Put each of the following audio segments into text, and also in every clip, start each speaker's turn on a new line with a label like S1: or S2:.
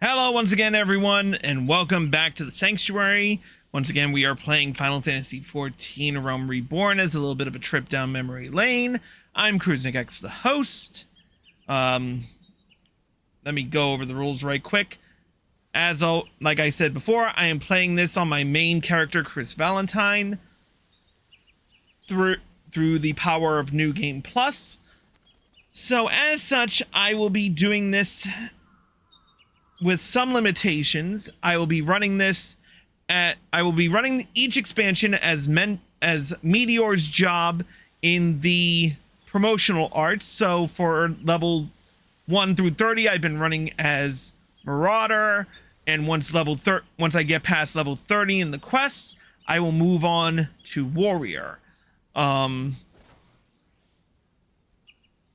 S1: Hello once again, everyone, and welcome back to the Sanctuary. Once again, we are playing Final Fantasy XIV Realm Reborn as a little bit of a trip down memory lane. I'm CruiseNickX, the host. Let me go over the rules right quick. Like I said before, I am playing this on my main character, Chris Valentine, through the power of New Game Plus. So as such, I will be doing this with some limitations. I will be running each expansion as Meteor's job in the promotional arts. So for level 1 through 30, I've been running as Marauder, and once I get past level 30 in the quests, I will move on to Warrior. And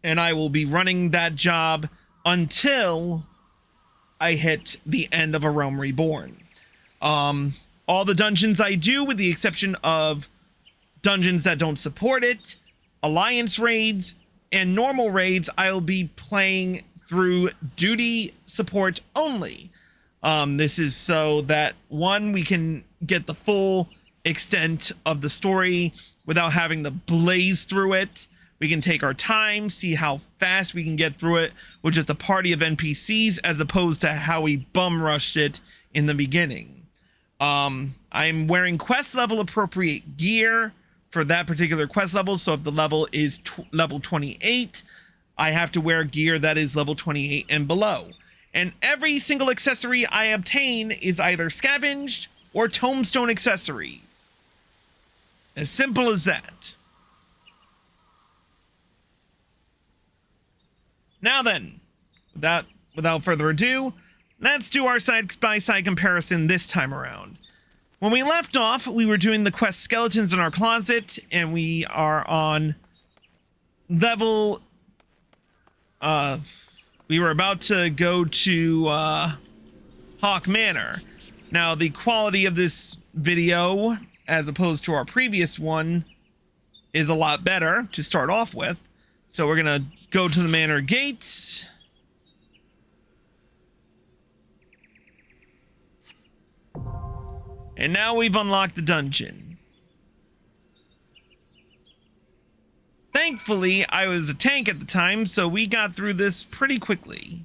S1: I will be running that job until I hit the end of A Realm Reborn. All the dungeons I do, with the exception of dungeons that don't support it, alliance raids, and normal raids, I'll be playing through duty support only. This is so that, one, we can get the full extent of the story without having to blaze through it. We can take our time, see how fast we can get through it with just a party of NPCs, as opposed to how we bum rushed it in the beginning. I'm wearing quest level appropriate gear for that particular quest level. So if the level is level 28, I have to wear gear that is level 28 and below. And every single accessory I obtain is either scavenged or tombstone accessories. As simple as that. Now then, without further ado, let's do our side-by-side comparison this time around. When we left off, we were doing the quest Skeletons in Our Closet, and we are on level... we were about to go to Hawk Manor. Now, the quality of this video, as opposed to our previous one, is a lot better to start off with. So we're gonna go to the Manor gates. And now we've unlocked the dungeon. Thankfully, I was a tank at the time, so we got through this pretty quickly.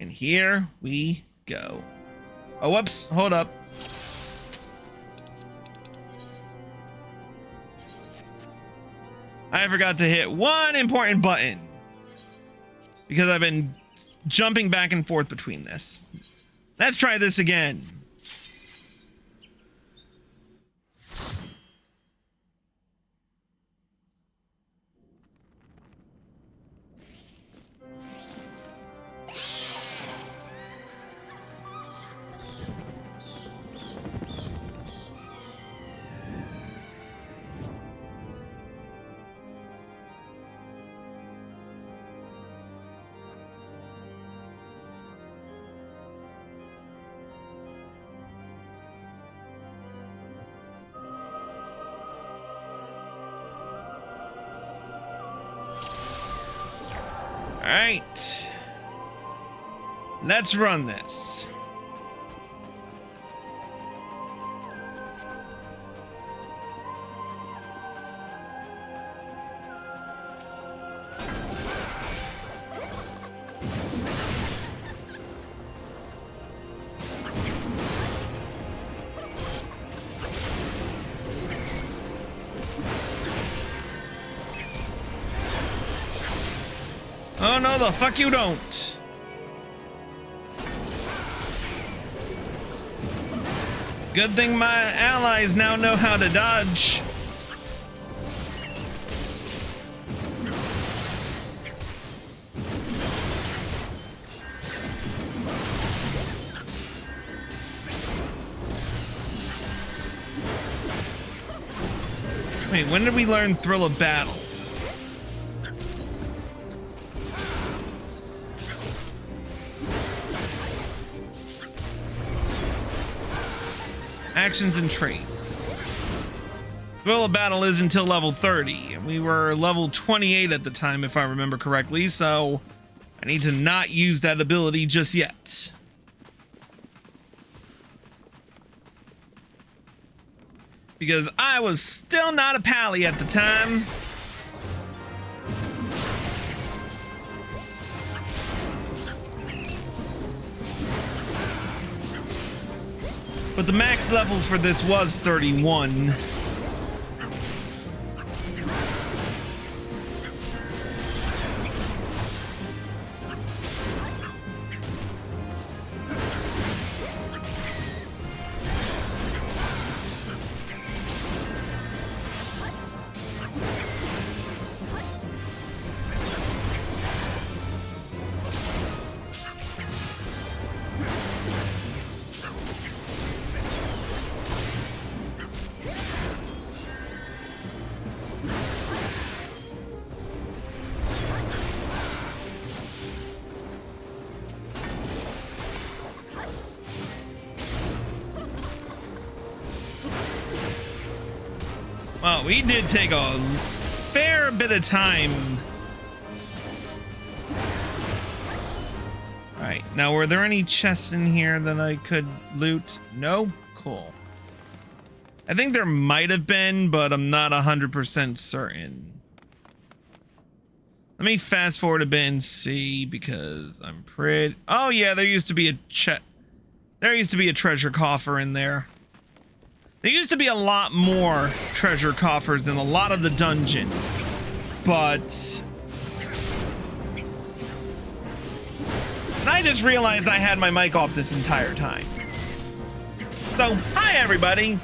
S1: And here we go. Oh, whoops, hold up. I forgot to hit one important button because I've been jumping back and forth between this. Let's try this again. Alright, let's run this. Oh no, the fuck you don't. Good thing my allies now know how to dodge. Wait, when did we learn Thrill of Battle? Actions and traits. Guerrilla Battle is until level 30. And we were level 28 at the time, if I remember correctly, so I need to not use that ability just yet. Because I was still not a pally at the time. But the max level for this was 31. Well, we did take a fair bit of time. Alright, now were there any chests in here that I could loot? No? Cool. I think there might have been, but I'm not 100% certain. Let me fast forward a bit and see, because I'm pretty... Oh yeah, there used to be a There used to be a treasure coffer in there. There used to be a lot more treasure coffers in a lot of the dungeons, but I just realized I had my mic off this entire time. So, hi everybody.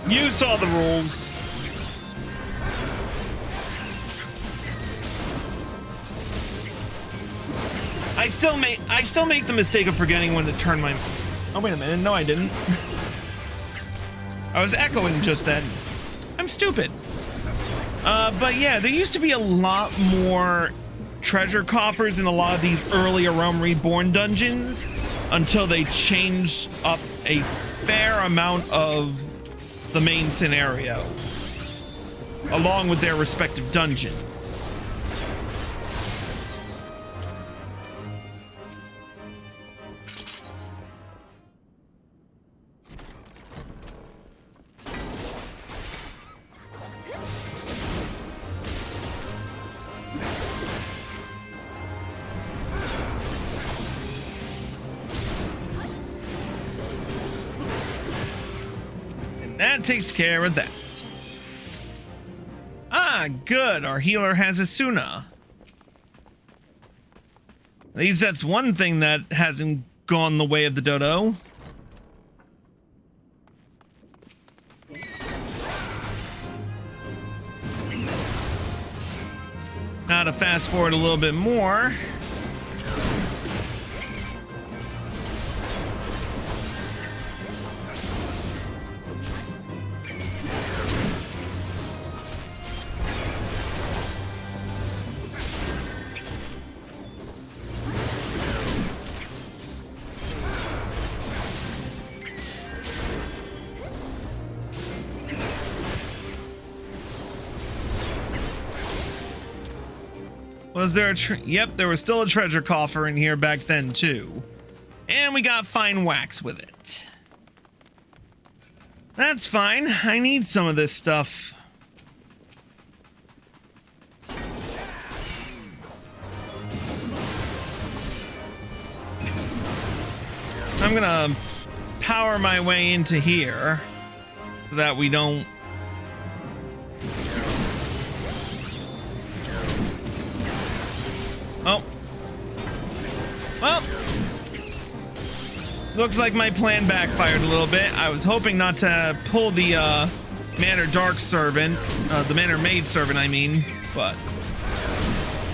S1: You saw the rules. I still make the mistake of forgetting when to turn my... Oh, wait a minute. No, I didn't. I was echoing just then. I'm stupid. But yeah, there used to be a lot more treasure coffers in a lot of these early Realm Reborn dungeons until they changed up a fair amount of the main scenario along with their respective dungeons. That takes care of that. Ah, good. Our healer has Asuna. At least that's one thing that hasn't gone the way of the dodo. Now to fast forward a little bit more. Was there a yep, there was still a treasure coffer in here back then too. And we got fine wax with it. That's fine. I need some of this stuff. I'm gonna power my way into here so that we don't... Oh. Well. Looks like my plan backfired a little bit. I was hoping not to pull the Manor Dark Servant, the Manor Maid Servant, I mean, but...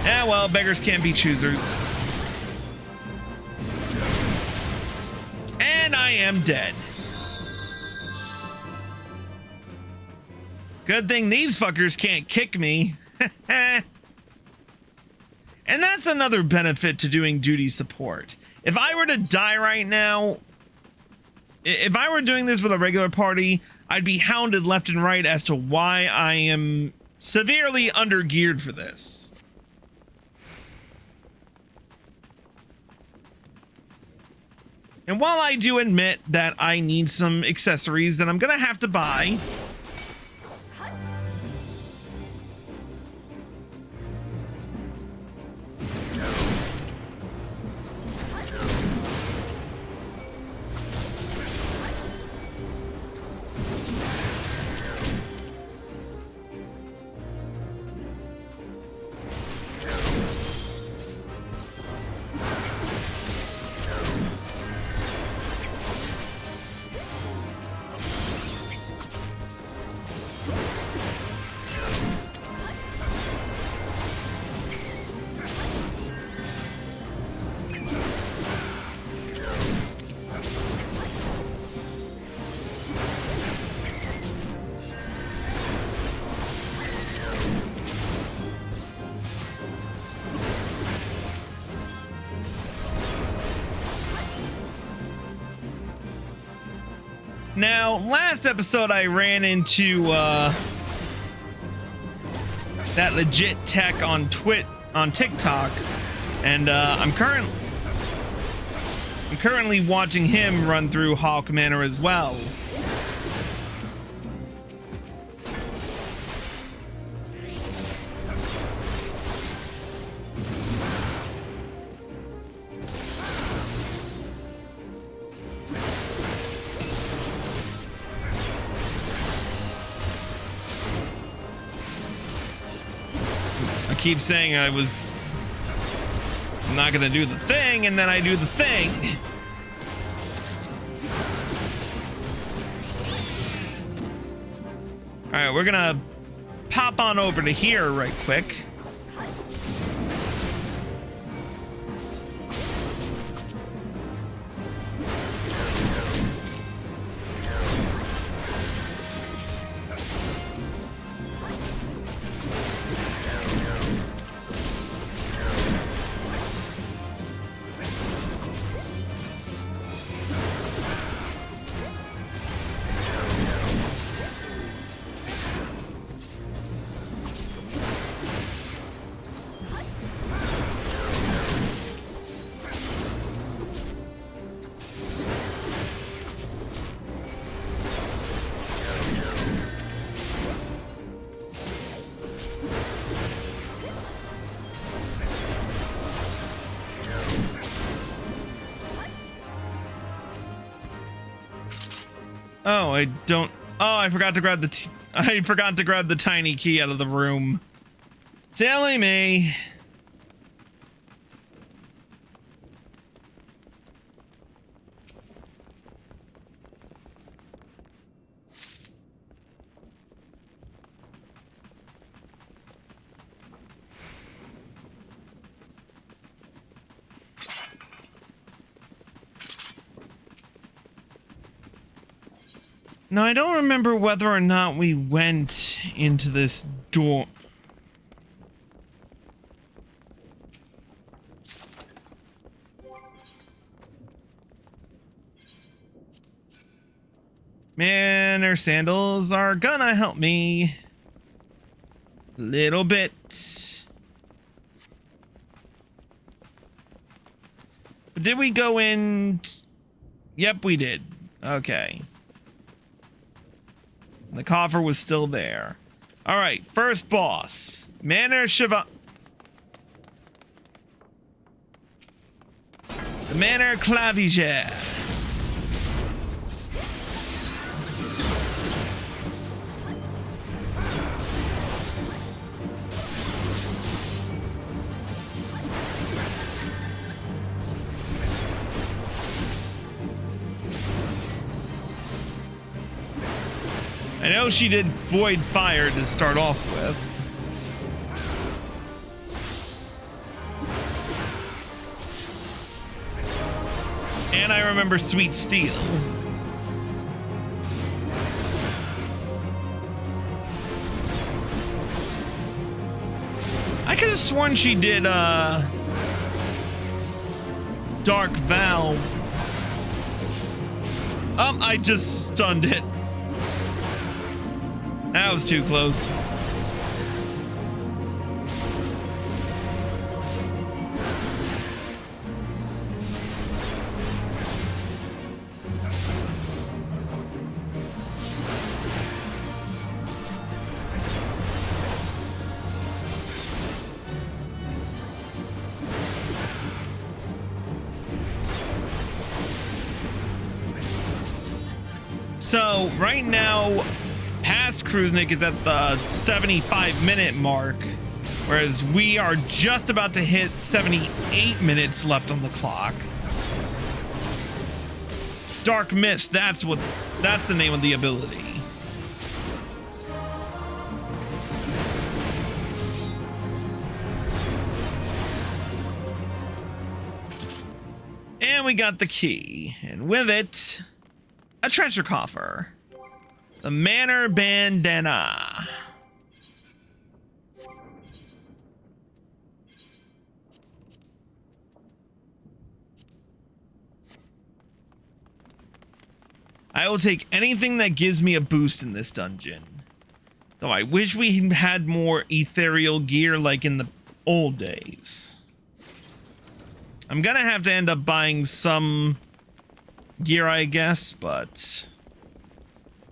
S1: Yeah, well, beggars can't be choosers. And I am dead. Good thing these fuckers can't kick me. And that's another benefit to doing duty support. If I were to die right now, If I were doing this with a regular party, I'd be hounded left and right as to why I am severely undergeared for this. And while I do admit that I need some accessories that I'm gonna have to buy, now, last episode I ran into that legit tech on TikTok, and I'm currently watching him run through Hawk Manor as well. Keep saying I'm not gonna do the thing, and then I do the thing. All right, we're gonna pop on over to here right quick. Oh, I don't. Oh, I forgot to grab the tiny key out of the room. Silly me. Now, I don't remember whether or not we went into this door. Manor sandals are gonna help me a little bit. But did we go in? Yep, we did. Okay. The coffer was still there. All right, first boss, Manor Shiva. The Manor Claviger. I know she did Void Fire to start off with. And I remember Sweet Steel. I could have sworn she did Dark Val I just stunned it. That was too close. So right now, past Kruznik is at the 75-minute mark, whereas we are just about to hit 78 minutes left on the clock. Dark Mist, that's the name of the ability. And we got the key, and with it, a treasure coffer. The Manor bandana. I will take anything that gives me a boost in this dungeon. Though I wish we had more ethereal gear like in the old days. I'm gonna have to end up buying some gear, I guess, but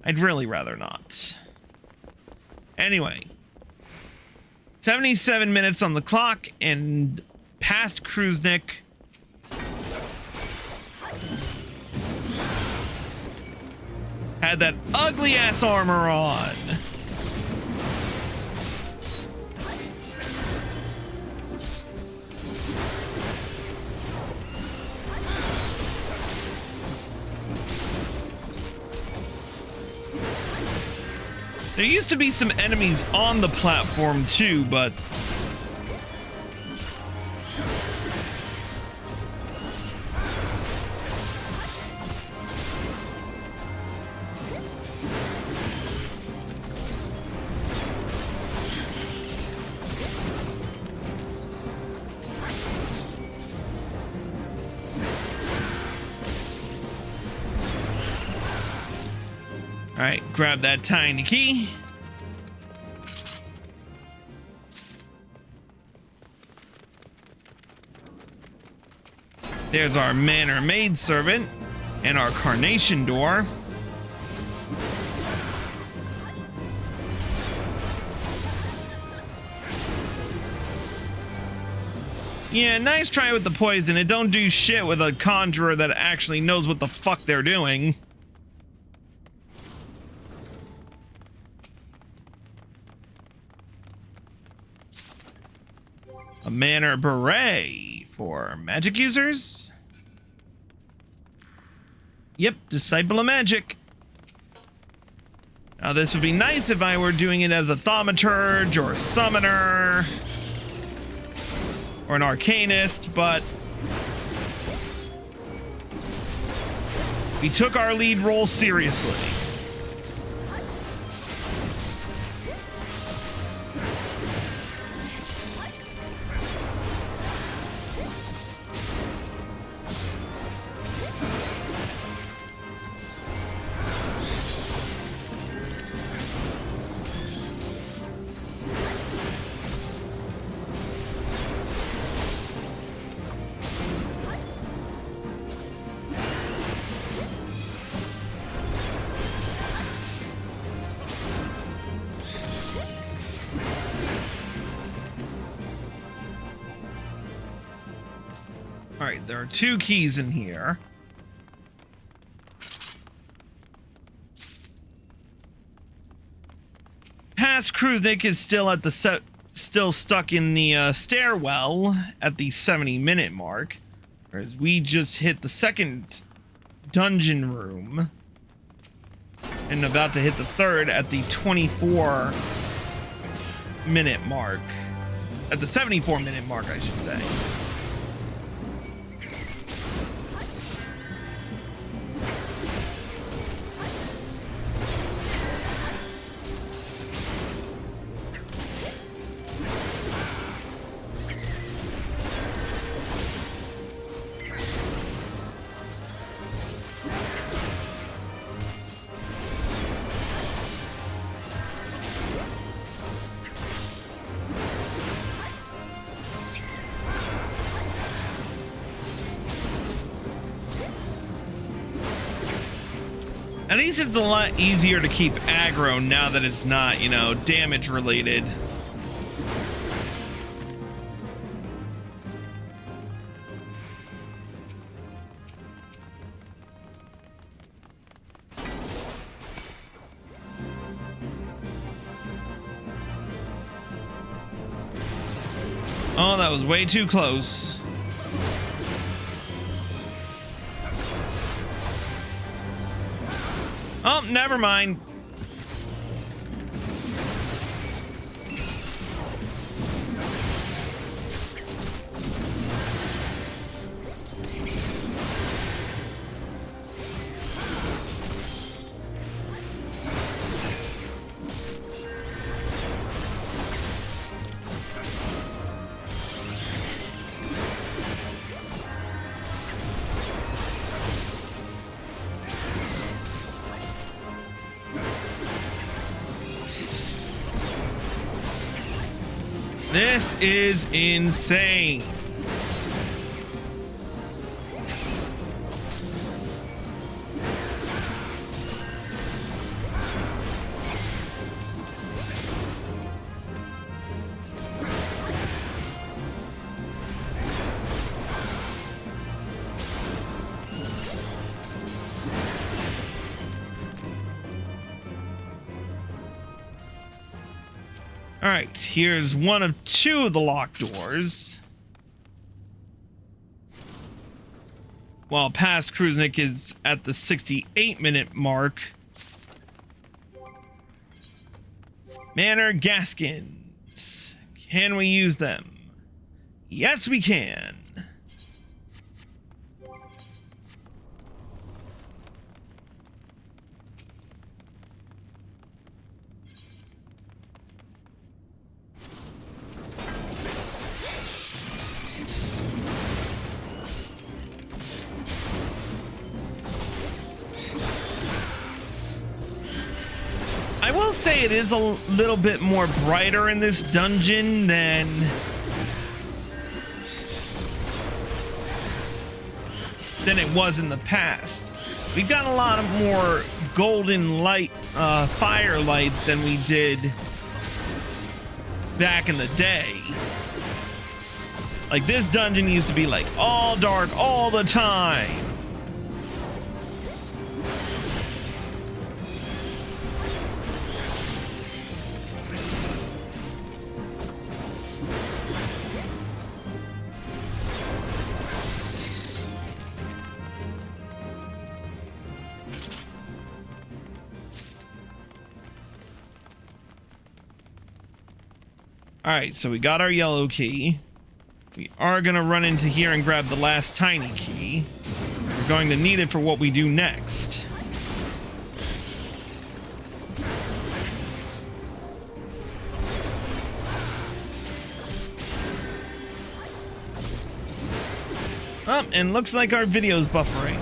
S1: I'd really rather not. Anyway, 77 minutes on the clock and past Kruznik. Had that ugly ass armor on. There used to be some enemies on the platform too, but all right, grab that tiny key. There's our Manor maidservant and our Carnation door. Yeah, nice try with the poison. It don't do shit with a conjurer that actually knows what the fuck they're doing. A Manor beret for magic users. Yep, Disciple of Magic. Now this would be nice if I were doing it as a thaumaturge or a summoner or an arcanist, but we took our lead role seriously. All right, there are 2 keys in here. Past Kruznik is still at the still stuck in the stairwell at the 70-minute mark, whereas we just hit the second dungeon room and about to hit the third at the 24-minute mark. At the 74-minute mark, I should say. At least it's a lot easier to keep aggro now that it's not, you know, damage related. Oh, that was way too close. Oh, never mind. This is insane. All right, here's one of two of the locked doors. While past Kruznik is at the 68-minute mark. Manor Gaskins. Can we use them? Yes, we can. I will say it is a little bit more brighter in this dungeon than it was in the past. We've got a lot of more golden light, firelight than we did back in the day. Like, this dungeon used to be like all dark all the time. Alright, so we got our yellow key. We are going to run into here and grab the last tiny key. We're going to need it for what we do next. Oh, and looks like our video's buffering.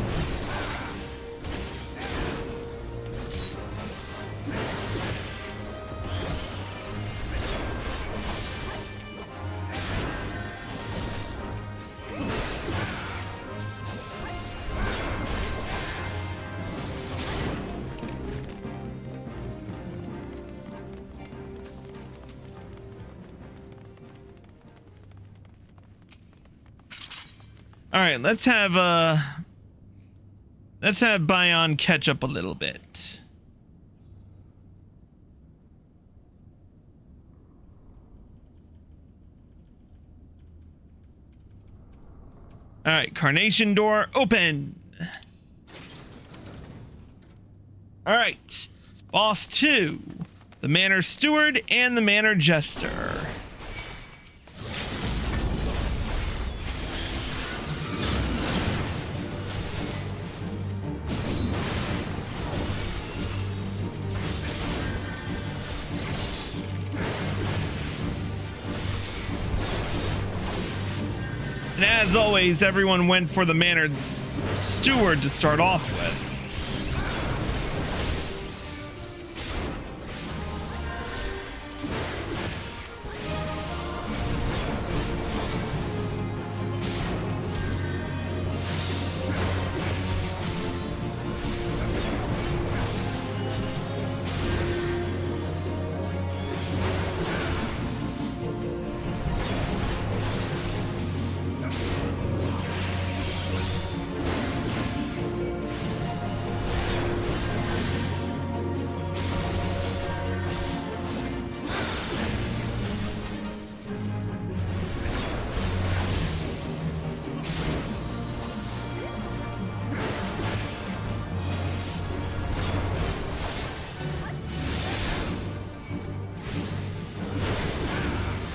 S1: All right, let's have Bion catch up a little bit. All right, Carnation door open. All right, boss 2, the Manor Steward and the Manor Jester. And as always, everyone went for the Manor Steward to start off with.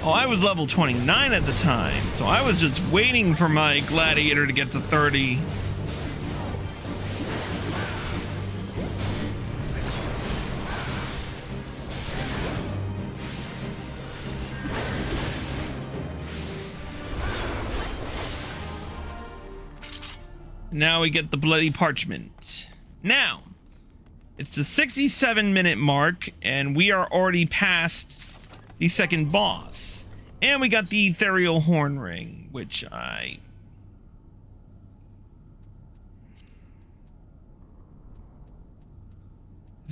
S1: Oh, I was level 29 at the time, so I was just waiting for my gladiator to get to 30. Now we get the bloody parchment. Now, it's the 67-minute mark, and we are already past the second boss. And we got the ethereal horn ring, which as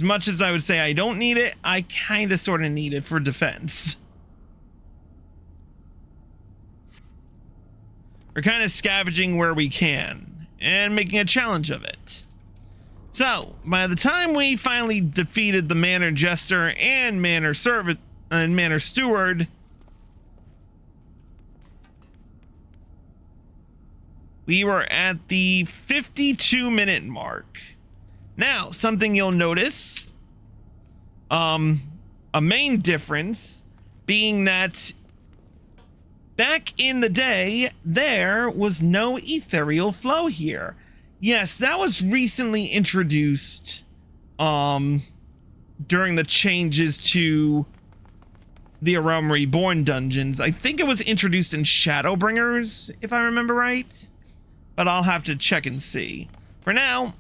S1: much as I would say I don't need it, I kind of sort of need it for defense. We're kind of scavenging where we can and making a challenge of it. So, by the time we finally defeated the Manor Jester and Manor Servant and Manor Steward, we were at the 52-minute mark. Now, something you'll notice, a main difference being that back in the day, there was no ethereal flow here. Yes, that was recently introduced during the changes to the Realm Reborn dungeons. I think it was introduced in Shadowbringers, if I remember right. But I'll have to check and see. For now,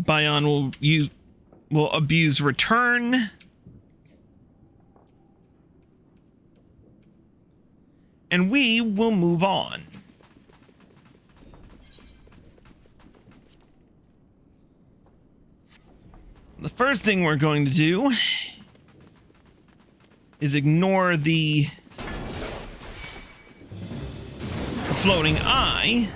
S1: Bion will abuse return. And we will move on. The first thing we're going to do is ignore the floating eye.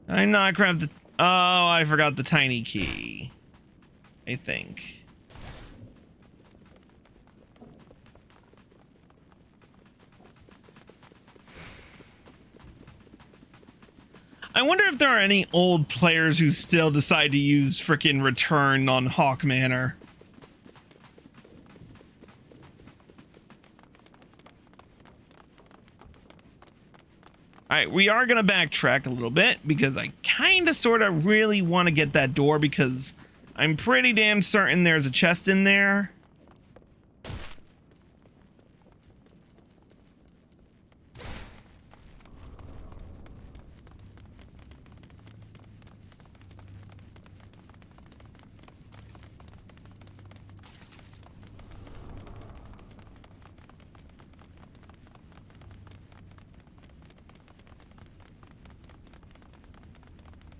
S1: I not grabbed the... Oh, I forgot the tiny key. I think. I wonder if there are any old players who still decide to use frickin' return on Hawk Manor. Alright, we are going to backtrack a little bit because I kind of sort of really want to get that door because I'm pretty damn certain there's a chest in there.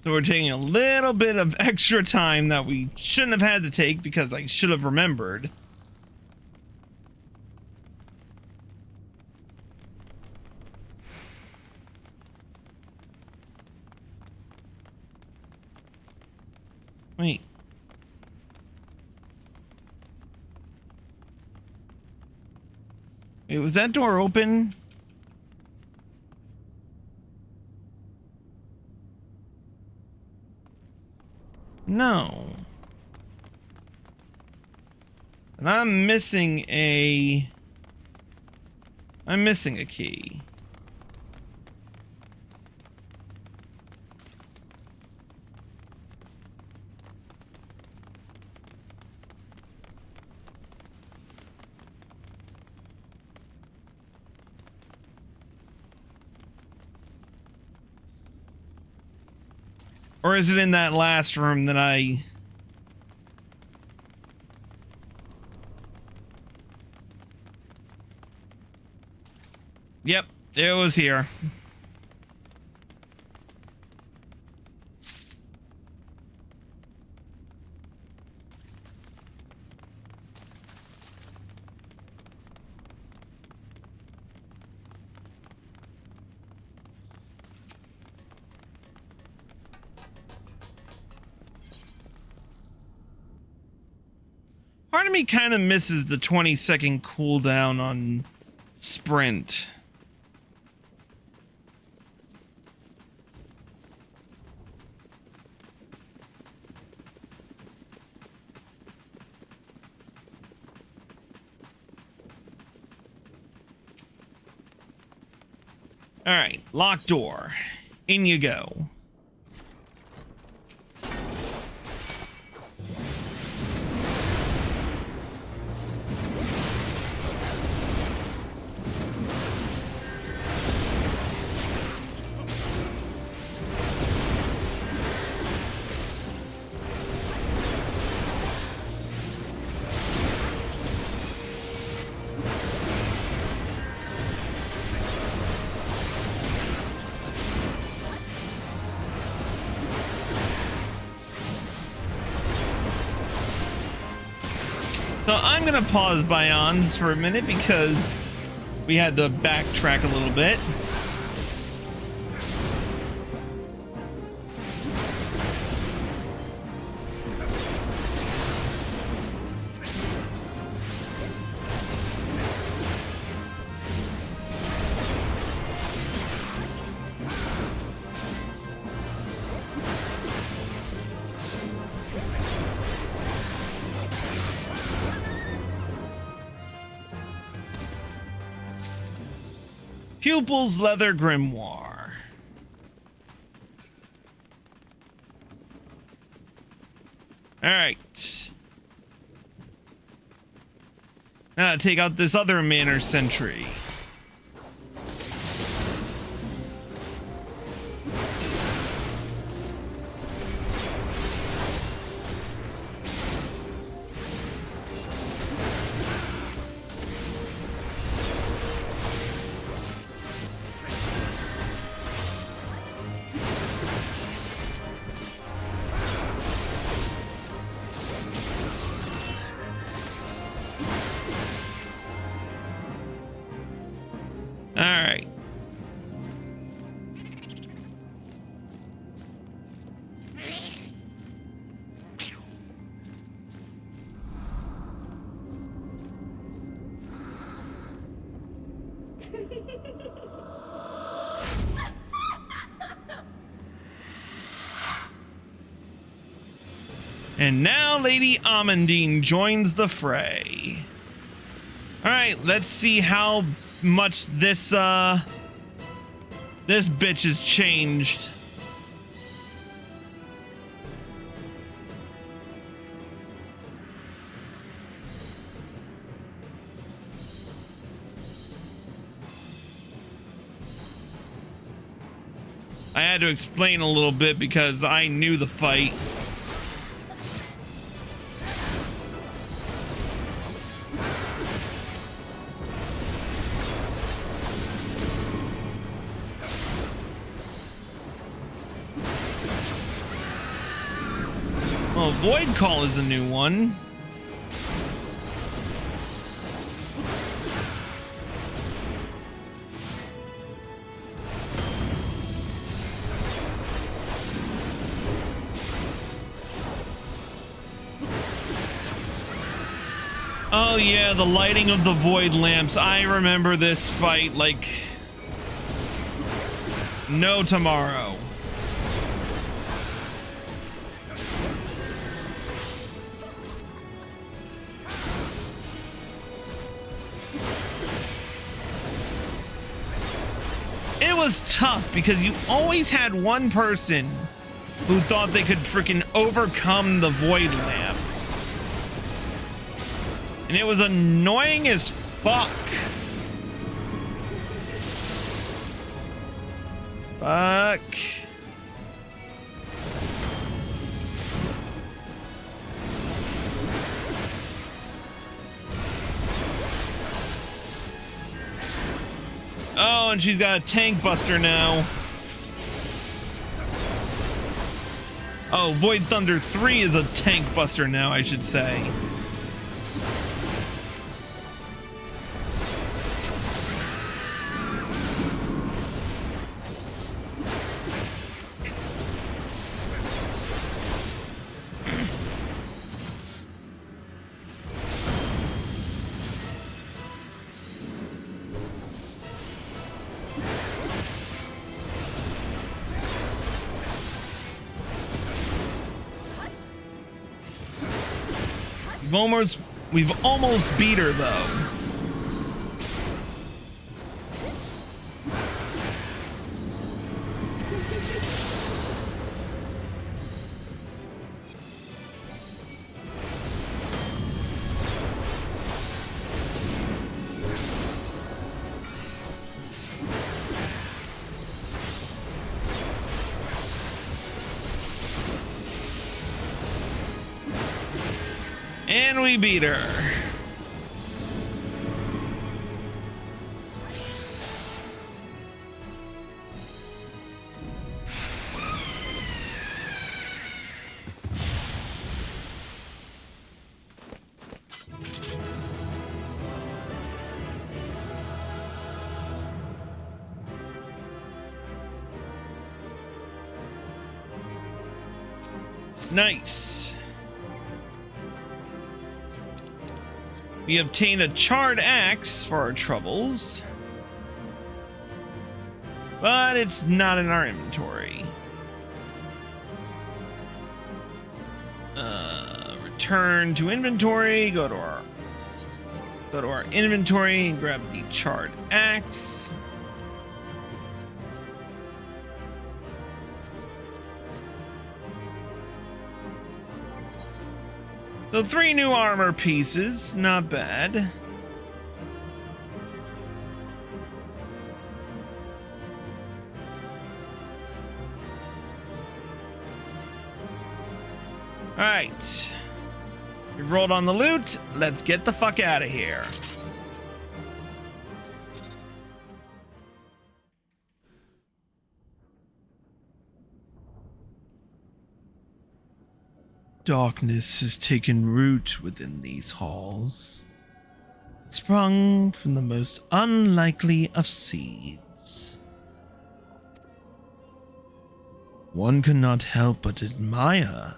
S1: So we're taking a little bit of extra time that we shouldn't have had to take because I should have remembered. Wait. Wait, was that door open? No. And I'm missing a key. Or is it in that last room that I... Yep, it was here. Part of me kind of misses the 20-second cooldown on sprint. All right, locked door. In you go. So I'm gonna pause Bions for a minute because we had to backtrack a little bit. Pupil's Leather Grimoire. All right. Now take out this other Manor sentry. And now Lady Amandine joins the fray. All right, let's see how much this bitch has changed. I had to explain a little bit because I knew the fight. Oh, Void Call is a new one. Oh yeah, the lighting of the void lamps. I remember this fight like no tomorrow. It was tough because you always had one person who thought they could freaking overcome the void lamps. And it was annoying as fuck. Fuck. Oh, and she's got a tank buster now. Oh, Void Thunder 3 is a tank buster now, I should say. We've almost beat her though. And we beat her. Nice. We obtain a charred axe for our troubles, but it's not in our inventory. Return to inventory. Go to our inventory and grab the charred axe. So 3 new armor pieces, not bad. All right, we've rolled on the loot. Let's get the fuck out of here. Darkness has taken root within these halls, sprung from the most unlikely of seeds. One cannot help but admire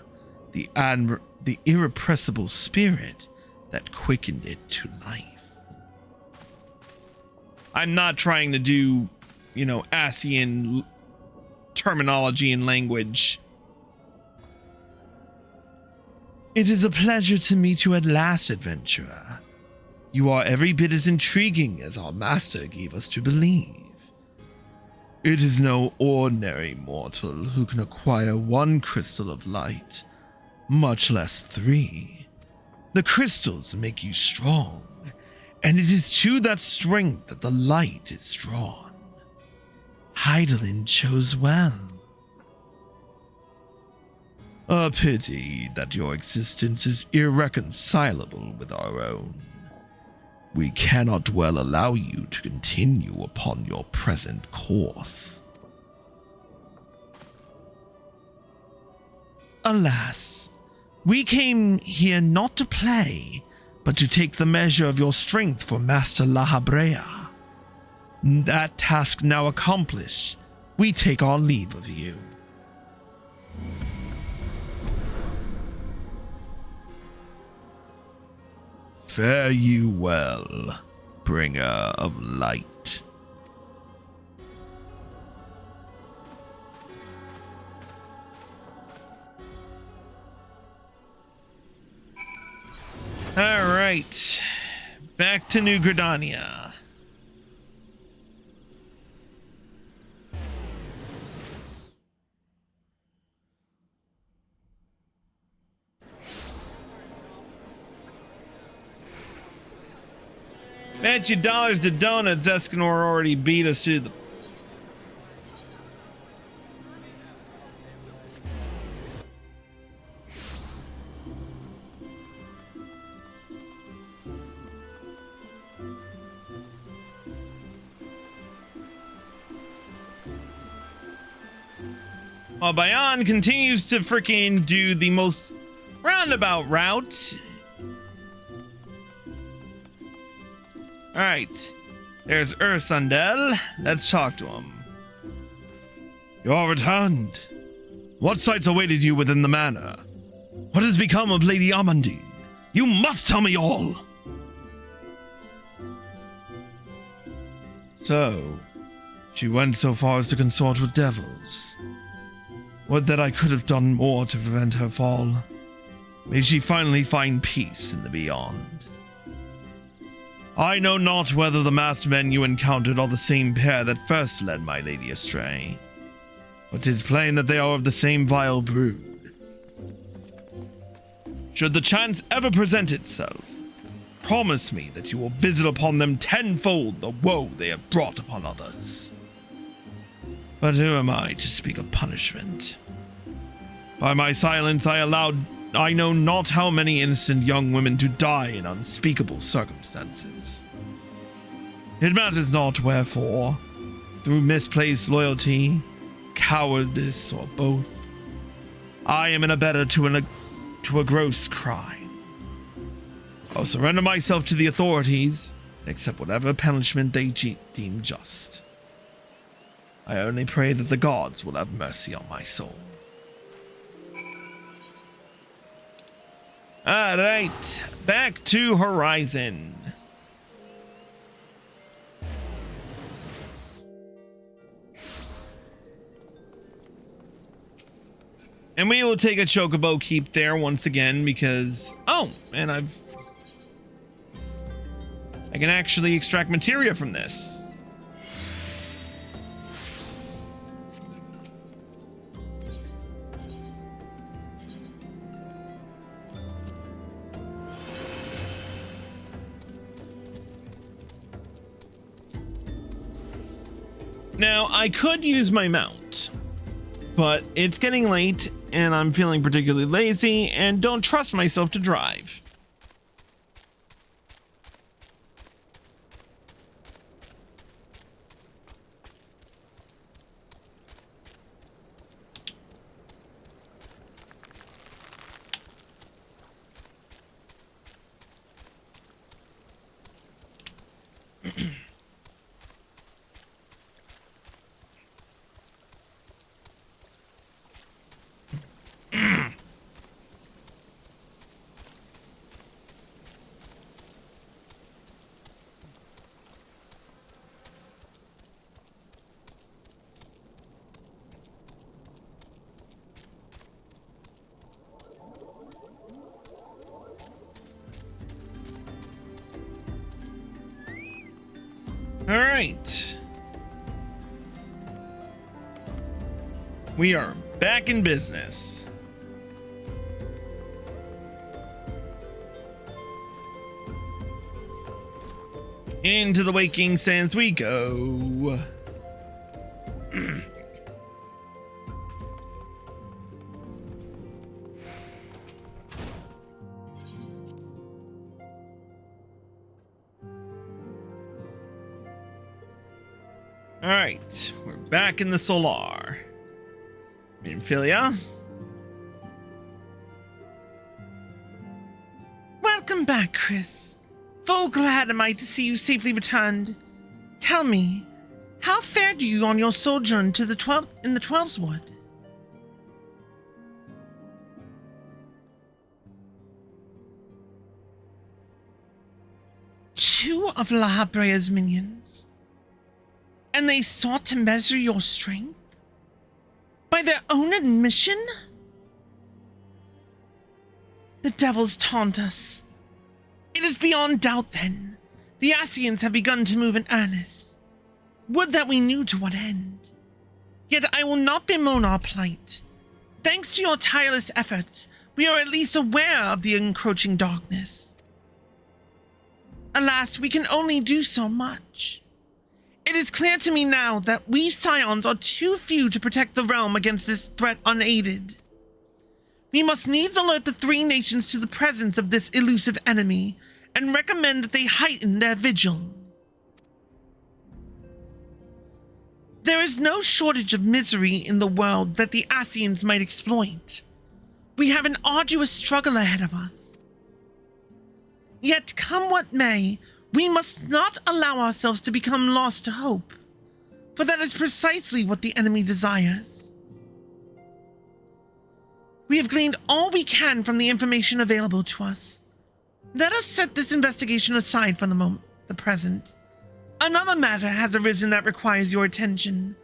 S1: the irrepressible spirit that quickened it to life. I'm not trying to do, Asian terminology and language. It is a pleasure to meet you at last, adventurer. You are every bit as intriguing as our master gave us to believe. It is no ordinary mortal who can acquire 1 crystal of light, much less 3. The crystals make you strong, and it is to that strength that the light is drawn. Hydaelyn chose well. A pity that your existence is irreconcilable with our own. We cannot well allow you to continue upon your present course. Alas, we came here not to play, but to take the measure of your strength for Master La Habrea. That task now accomplished, we take our leave of you. Fare you well, bringer of light. All right, back to New Gridania. Bet you dollars to donuts Escanor already beat us to the... While Bayan continues to freaking do the most roundabout route. Alright. There's Ursundel. Let's talk to him. You are returned. What sights awaited you within the manor? What has become of Lady Amandine? You must tell me all! So, she went so far as to consort with devils. Would that I could have done more to prevent her fall. May she finally find peace in the beyond. I know not whether the masked men you encountered are the same pair that first led my lady astray, but 'tis plain that they are of the same vile brood. Should the chance ever present itself, promise me that you will visit upon them tenfold the woe they have brought upon others. But who am I to speak of punishment? By my silence I know not how many innocent young women to die in unspeakable circumstances. It matters not wherefore, through misplaced loyalty, cowardice, or both. I am an abettor to a gross crime. I'll surrender myself to the authorities and accept whatever punishment they deem just. I only pray that the gods will have mercy on my soul. Alright, back to Horizon. And we will take a chocobo keep there once again because, oh, and I can actually extract materia from this. Now, I could use my mount, but it's getting late and I'm feeling particularly lazy and don't trust myself to drive. All right. We are back in business. Into the waking sands we go. All right, we're back in the Solar. Minfilia. Welcome back, Chris. Full glad am I to see you safely returned. Tell me, how fared you on your sojourn to the Twelves Wood? Two of La Habrea's minions. And they sought to measure your strength? By their own admission? The devils taunt us. It is beyond doubt, then. The Ascians have begun to move in earnest. Would that we knew to what end. Yet I will not bemoan our plight. Thanks to your tireless efforts, we are at least aware of the encroaching darkness. Alas, we can only do so much. It is clear to me now that we Scions are too few to protect the realm against this threat unaided. We must needs alert the three nations to the presence of this elusive enemy, and recommend that they heighten their vigil. There is no shortage of misery in the world that the Asians might exploit. We have an arduous struggle ahead of us. Yet, come what may, we must not allow ourselves to become lost to hope, for that is precisely what the enemy desires. We have gleaned all we can from the information available to us. Let us set this investigation aside for the present. Another matter has arisen that requires your attention.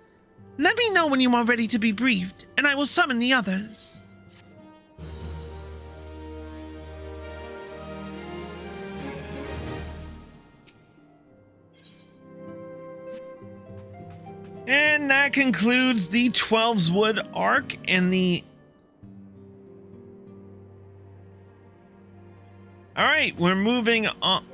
S1: Let me know when you are ready to be briefed, and I will summon the others. And that concludes the 12's Wood arc and the... Alright, we're moving on.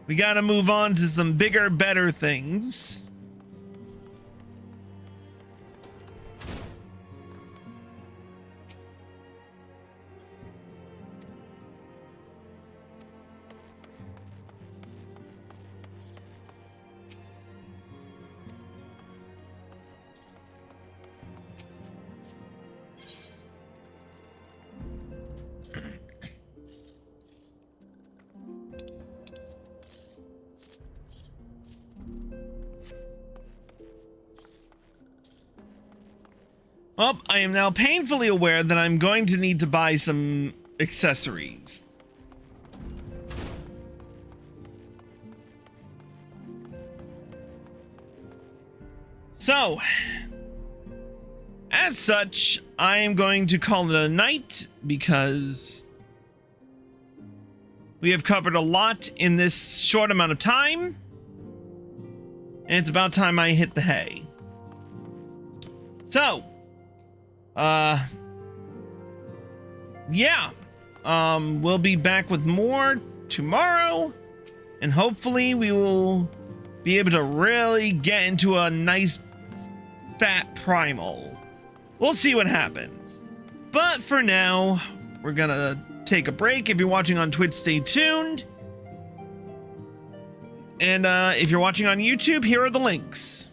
S1: We gotta move on to some bigger, better things. Well, I am now painfully aware that I'm going to need to buy some accessories. So, as such, I am going to call it a night because we have covered a lot in this short amount of time, and it's about time I hit the hay. So, yeah, we'll be back with more tomorrow, and hopefully we will be able to really get into a nice fat primal. We'll see what happens. But for now, we're gonna take a break. If you're watching on Twitch, stay tuned. And if you're watching on YouTube, here are the links.